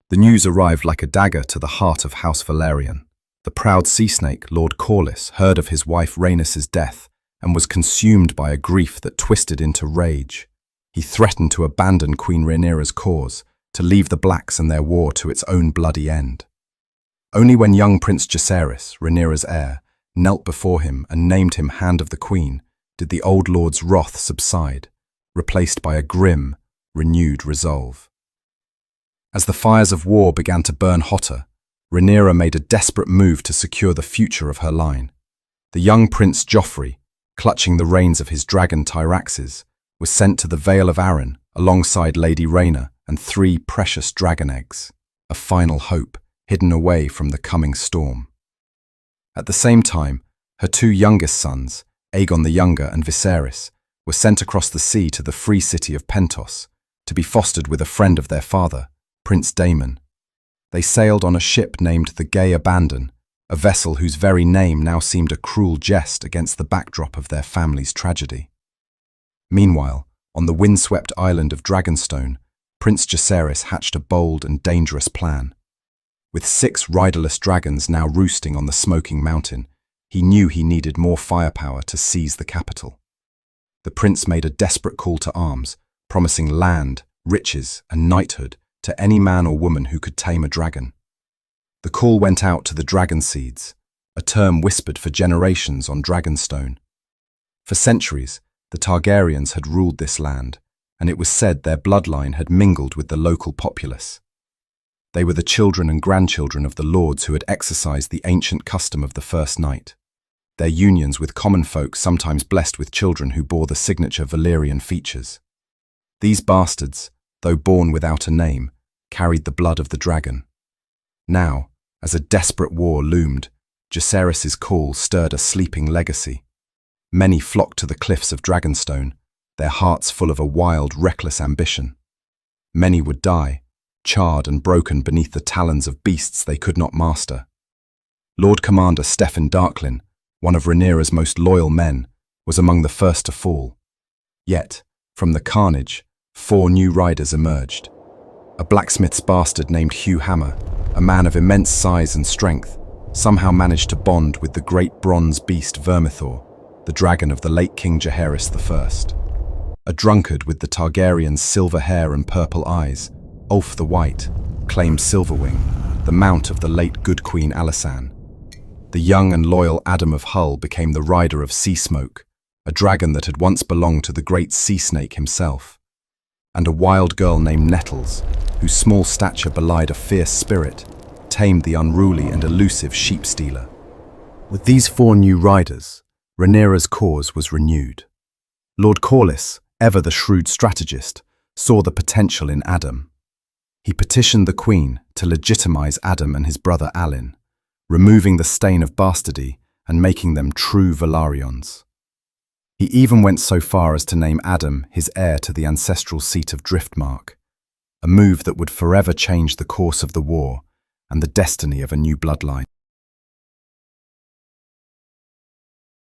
The news arrived like a dagger to the heart of House Velaryon. The proud sea snake, Lord Corlys, heard of his wife Rhaenys' death and was consumed by a grief that twisted into rage. He threatened to abandon Queen Rhaenyra's cause, to leave the Blacks and their war to its own bloody end. Only when young Prince Jacaerys, Rhaenyra's heir, knelt before him and named him Hand of the Queen did the old lord's wrath subside, replaced by a grim, renewed resolve. As the fires of war began to burn hotter, Rhaenyra made a desperate move to secure the future of her line. The young Prince Joffrey, clutching the reins of his dragon Tyraxes, was sent to the Vale of Arryn alongside Lady Rhaena and 3 precious dragon eggs, a final hope hidden away from the coming storm. At the same time, her 2 youngest sons, Aegon the Younger and Viserys, were sent across the sea to the free city of Pentos to be fostered with a friend of their father, Prince Daemon. They sailed on a ship named the Gay Abandon, a vessel whose very name now seemed a cruel jest against the backdrop of their family's tragedy. Meanwhile, on the windswept island of Dragonstone, Prince Jacaerys hatched a bold and dangerous plan. With 6 riderless dragons now roosting on the smoking mountain, he knew he needed more firepower to seize the capital. The prince made a desperate call to arms, promising land, riches, and knighthood to any man or woman who could tame a dragon. The call went out to the Dragonseeds, a term whispered for generations on Dragonstone. For centuries, the Targaryens had ruled this land, and it was said their bloodline had mingled with the local populace. They were the children and grandchildren of the lords who had exercised the ancient custom of the first night. Their unions with common folk sometimes blessed with children who bore the signature Valyrian features. These bastards, though born without a name, carried the blood of the dragon. Now, as a desperate war loomed, Jacaerys' call stirred a sleeping legacy. Many flocked to the cliffs of Dragonstone, their hearts full of a wild, reckless ambition. Many would die, charred and broken beneath the talons of beasts they could not master. Lord Commander Steffan Darklyn, one of Rhaenyra's most loyal men, was among the first to fall. Yet, from the carnage, 4 new riders emerged. A blacksmith's bastard named Hugh, a man of immense size and strength, somehow managed to bond with the great bronze beast Vermithor, the dragon of the late King Jacaerys I. A drunkard with the Targaryens' silver hair and purple eyes, Ulf the White, claimed Silverwing, the mount of the late good Queen Alysanne. The young and loyal Addam of Hull became the rider of Sea Smoke, a dragon that had once belonged to the great sea snake himself. And a wild girl named Nettles, whose small stature belied a fierce spirit, tamed the unruly and elusive sheep-stealer. With these 4 new riders, Rhaenyra's cause was renewed. Lord Corlys, ever the shrewd strategist, saw the potential in Addam. He petitioned the Queen to legitimize Addam and his brother Alyn, removing the stain of bastardy and making them true Velaryons. He even went so far as to name Addam his heir to the ancestral seat of Driftmark, a move that would forever change the course of the war and the destiny of a new bloodline.